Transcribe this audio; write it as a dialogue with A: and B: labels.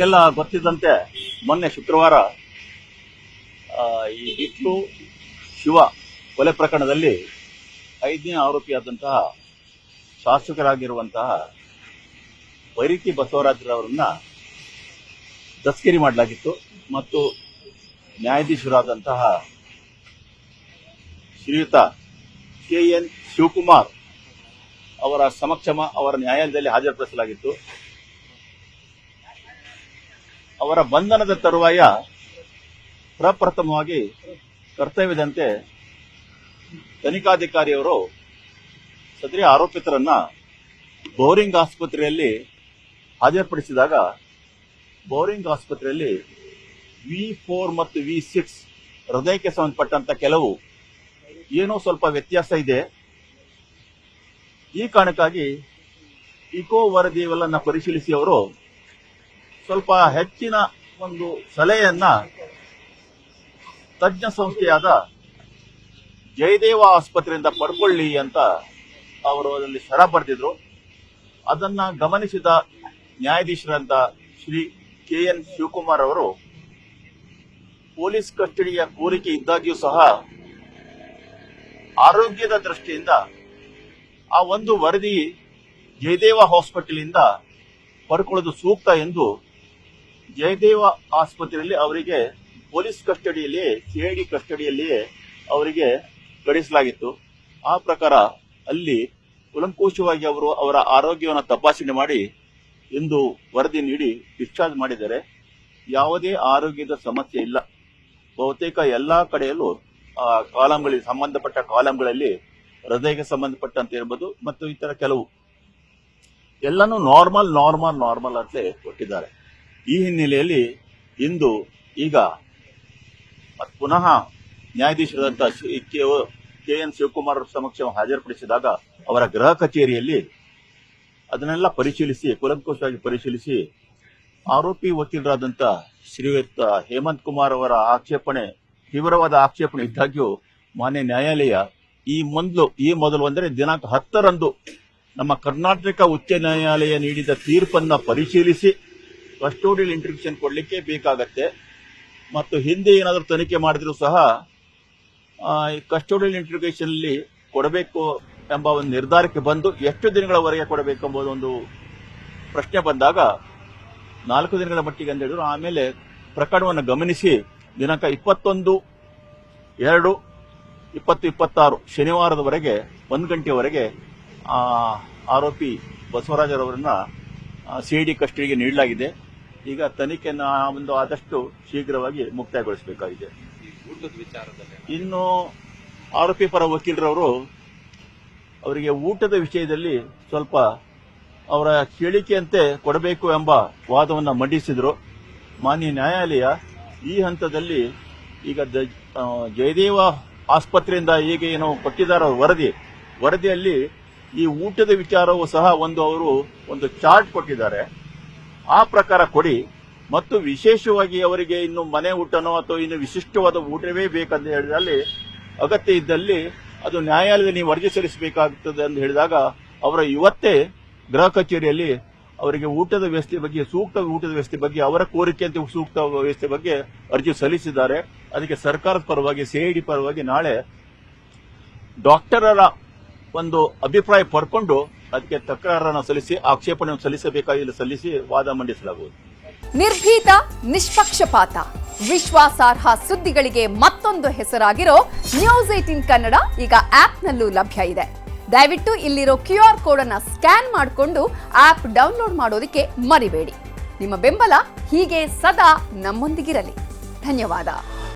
A: ಎಲ್ಲ ಗೊತ್ತಿದ್ದಂತೆ ಮೊನ್ನೆ ಶುಕ್ರವಾರ ಈ ಬಿಟ್ಟು ಶಿವ ಕೊಲೆ ಪ್ರಕರಣದಲ್ಲಿ 5ನೇ ಆರೋಪಿಯಾದಂತಹ ಶಾಸಕರಾಗಿರುವಂತಹ ಬೈರತಿ ಬಸವರಾಜರವರನ್ನ ದಸ್ಕರಿ ಮಾಡಲಾಗಿತ್ತು ಮತ್ತು ನ್ಯಾಯಾಧೀಶರಾದಂತಹ ಶ್ರೀಯುತ KN ಶಿವಕುಮಾರ್ ಅವರ ಸಮಕ್ಷಮ ಅವರ ನ್ಯಾಯಾಲಯದಲ್ಲಿ ಹಾಜರುಪಡಿಸಲಾಗಿತ್ತು. ಅವರ ಬಂಧನದ ತರುವಾಯ ಪ್ರಪ್ರಥಮವಾಗಿ ಕರ್ತವ್ಯದಂತೆ ತನಿಖಾಧಿಕಾರಿಯವರು ಸದರಿ ಆರೋಪಿತರನ್ನ ಬೋರಿಂಗ್ ಆಸ್ಪತ್ರೆಯಲ್ಲಿ ಹಾಜರುಪಡಿಸಿದಾಗ ಬೋರಿಂಗ್ ಆಸ್ಪತ್ರೆಯಲ್ಲಿ V4 ಮತ್ತು V6 ಹೃದಯಕ್ಕೆ ಸಂಬಂಧಪಟ್ಟಂತ ಕೆಲವು ಏನೋ ಸ್ವಲ್ಪ ವ್ಯತ್ಯಾಸ ಇದೆ. ಈ ಕಾರಣಕ್ಕಾಗಿ ಇಕೋ ವರದಿಗಳನ್ನು ಪರಿಶೀಲಿಸಿ ಅವರು ಸ್ವಲ್ಪ ಹೆಚ್ಚಿನ ಒಂದು ಸಲಹೆಯನ್ನ ತಜ್ಞ ಸಂಸ್ಥೆಯಾದ ಜಯದೇವ ಆಸ್ಪತ್ರೆಯಿಂದ ಪಡ್ಕೊಳ್ಳಿ ಅಂತ ಅವರು ಅದರಲ್ಲಿ ಸರ ಬರೆದಿದ್ರು. ಅದನ್ನ ಗಮನಿಸಿದ ನ್ಯಾಯಾಧೀಶರಂತ ಶ್ರೀ KN ಶಿವಕುಮಾರ್ ಅವರು ಪೊಲೀಸ್ ಕಸ್ಟಡಿಯ ಕೋರಿಕೆ ಇದ್ದಾಗ್ಯೂ ಸಹ ಆರೋಗ್ಯದ ದೃಷ್ಟಿಯಿಂದ ಆ ಒಂದು ವರದಿ ಜಯದೇವ ಹಾಸ್ಪಿಟಲ್ ಇಂದ ಪಡ್ಕೊಳ್ಳೋದು ಸೂಕ್ತ ಎಂದು ಜಯದೇವ ಆಸ್ಪತ್ರೆಯಲ್ಲಿ ಅವರಿಗೆ ಪೊಲೀಸ್ ಕಸ್ಟಡಿಯಲ್ಲಿ CID ಕಸ್ಟಡಿಯಲ್ಲಿಯೇ ಅವರಿಗೆ ಕಳಿಸಲಾಗಿತ್ತು. ಆ ಪ್ರಕಾರ ಅಲ್ಲಿ ಕೂಲಂಕುಷವಾಗಿ ಅವರು ಅವರ ಆರೋಗ್ಯವನ್ನು ತಪಾಸಣೆ ಮಾಡಿ ಇಂದು ವರದಿ ನೀಡಿ ಡಿಸ್ಚಾರ್ಜ್ ಮಾಡಿದ್ದಾರೆ. ಯಾವುದೇ ಆರೋಗ್ಯದ ಸಮಸ್ಯೆ ಇಲ್ಲ. ಬಹುತೇಕ ಎಲ್ಲಾ ಕಡೆಯಲ್ಲೂ ಕಾಲಂಗಳಿಗೆ ಸಂಬಂಧಪಟ್ಟ ಕಾಲಂಗಳಲ್ಲಿ ಹೃದಯಕ್ಕೆ ಸಂಬಂಧಪಟ್ಟಂತೆ ಇರಬಹುದು ಮತ್ತು ಇತರ ಕೆಲವು ಎಲ್ಲನೂ ನಾರ್ಮಲ್ ಅಂತಲೇ ಕೊಟ್ಟಿದ್ದಾರೆ. ಈ ಹಿನ್ನೆಲೆಯಲ್ಲಿ ಇಂದು ಈಗ ಪುನಃ ನ್ಯಾಯಾಧೀಶರಾದಂಥ KN ಶಿವಕುಮಾರ್ ಸಮಕ್ಷ ಹಾಜರುಪಡಿಸಿದಾಗ ಅವರ ಗೃಹ ಕಚೇರಿಯಲ್ಲಿ ಅದನ್ನೆಲ್ಲ ಪರಿಶೀಲಿಸಿ ಕೂಲಂಕುಷವಾಗಿ ಪರಿಶೀಲಿಸಿ ಆರೋಪಿ ವಕೀಲರಾದಂಥ ಶ್ರೀಯುತ ಹೇಮಂತ್ ಕುಮಾರ್ ಅವರ ತೀವ್ರವಾದ ಆಕ್ಷೇಪಣೆ ಇದ್ದಾಗ್ಯೂ ಮಾನ್ಯ ನ್ಯಾಯಾಲಯ ಈ ಮೊದಲು ಅಂದರೆ ದಿನಾಂಕ 10ರಂದು ನಮ್ಮ ಕರ್ನಾಟಕ ಉಚ್ಚ ನ್ಯಾಯಾಲಯ ನೀಡಿದ ತೀರ್ಪನ್ನ ಪರಿಶೀಲಿಸಿ ಕಸ್ಟೋಡಿಯಲ್ ಇಂಟ್ರಿಬ್ಯೂಷನ್ ಕೊಡಲಿಕ್ಕೆ ಬೇಕಾಗತ್ತೆ. ಮತ್ತು ಹಿಂದೆ ಏನಾದರೂ ತನಿಖೆ ಮಾಡಿದ್ರೂ ಸಹ ಕಸ್ಟೋಡಿಯಲ್ ಇಂಟ್ರಿಬ್ಯೂಷನ್ ಅಲ್ಲಿ ಕೊಡಬೇಕು ಎಂಬ ಒಂದು ನಿರ್ಧಾರಕ್ಕೆ ಬಂದು ಎಷ್ಟು ದಿನಗಳವರೆಗೆ ಕೊಡಬೇಕು ಎಂಬುದು ಒಂದು ಪ್ರಶ್ನೆ ಬಂದಾಗ 4 ದಿನಗಳ ಮಟ್ಟಿಗೆ ಅಂತ ಹೇಳಿದ್ರು. ಆಮೇಲೆ ಪ್ರಕರಣವನ್ನು ಗಮನಿಸಿ ದಿನಾಂಕ 21/2/2026 ಶನಿವಾರದವರೆಗೆ 1 ಗಂಟೆಯವರೆಗೆ ಆರೋಪಿ ಬಸವರಾಜರವರನ್ನ CID ಕಸ್ಟಡಿಗೆ ನೀಡಲಾಗಿದೆ. ಈಗ ತನಿಖೆಯನ್ನು ಒಂದು ಆದಷ್ಟು ಶೀಘ್ರವಾಗಿ ಮುಕ್ತಾಯಗೊಳಿಸಬೇಕಾಗಿದೆ. ಇನ್ನು ಆರೋಪಿ ಪರ ವಕೀಲರವರು ಅವರಿಗೆ ಊಟದ ವಿಷಯದಲ್ಲಿ ಸ್ವಲ್ಪ ಅವರ ಕೇಳಿಕೆಯಂತೆ ಕೊಡಬೇಕು ಎಂಬ ವಾದವನ್ನು ಮಂಡಿಸಿದರು. ಮಾನ್ಯ ನ್ಯಾಯಾಲಯ ಈ ಹಂತದಲ್ಲಿ ಈಗ ಜಯದೇವ ಆಸ್ಪತ್ರೆಯಿಂದ ಈಗ ಏನೋ ಕೊಟ್ಟಿದ್ದಾರೆ ವರದಿಯಲ್ಲಿ ಈ ಊಟದ ವಿಚಾರವೂ ಸಹ ಅವರು ಒಂದು ಚಾರ್ಟ್ ಕೊಟ್ಟಿದ್ದಾರೆ. ಆ ಪ್ರಕಾರ ಕೊಡಿ ಮತ್ತು ವಿಶೇಷವಾಗಿ ಅವರಿಗೆ ಇನ್ನು ಮನೆ ಊಟನೋ ಅಥವಾ ಇನ್ನು ವಿಶಿಷ್ಟವಾದ ಊಟವೇ ಬೇಕಂತ ಹೇಳಿದಲ್ಲಿ ಅಗತ್ಯ ಇದ್ದಲ್ಲಿ ಅದು ನ್ಯಾಯಾಲಯದಲ್ಲಿ ನೀವು ಅರ್ಜಿ ಸಲ್ಲಿಸಬೇಕಾಗುತ್ತದೆ ಅಂತ ಹೇಳಿದಾಗ ಅವರ ಇವತ್ತೇ ಗೃಹ ಕಚೇರಿಯಲ್ಲಿ ಅವರಿಗೆ ಊಟದ ವ್ಯವಸ್ಥೆ ಬಗ್ಗೆ ಸೂಕ್ತ ಊಟದ ವ್ಯವಸ್ಥೆ ಬಗ್ಗೆ ಅವರ ಕೋರಿಕೆಯಂತೆ ಸೂಕ್ತ ವ್ಯವಸ್ಥೆ ಬಗ್ಗೆ ಅರ್ಜಿ ಸಲ್ಲಿಸಿದ್ದಾರೆ. ಅದಕ್ಕೆ ಸರ್ಕಾರದ ಪರವಾಗಿ CID ಪರವಾಗಿ ನಾಳೆ ಡಾಕ್ಟರರ ಒಂದು ಅಭಿಪ್ರಾಯ ಪಡ್ಕೊಂಡು ಅದಕ್ಕೆ ತಕರಾರನ್ನು ಸಲ್ಲಿಸಿ ಆಕ್ಷೇಪಣೆಯನ್ನು ಸಲ್ಲಿಸಬೇಕಾಗಿ ಸಲ್ಲಿಸಿ ವಾದ ಮಂಡಿಸಲಾಗುವುದು.
B: ನಿರ್ಭೀತ, ನಿಷ್ಪಕ್ಷಪಾತ, ವಿಶ್ವಾಸಾರ್ಹ ಸುದ್ದಿಗಳಿಗೆ ಮತ್ತೊಂದು ಹೆಸರಾಗಿರೋ ನ್ಯೂಸ್ 18 ಕನ್ನಡ ಈಗ ಆಪ್ನಲ್ಲೂ ಲಭ್ಯ ಇದೆ. ದಯವಿಟ್ಟು ಇಲ್ಲಿರೋ QR ಕೋಡ್ ಅನ್ನು ಸ್ಕ್ಯಾನ್ ಮಾಡಿಕೊಂಡು ಆಪ್ ಡೌನ್ಲೋಡ್ ಮಾಡೋದಕ್ಕೆ ಮರಿಬೇಡಿ. ನಿಮ್ಮ ಬೆಂಬಲ ಹೀಗೆ ಸದಾ ನಮ್ಮೊಂದಿಗಿರಲಿ. ಧನ್ಯವಾದ.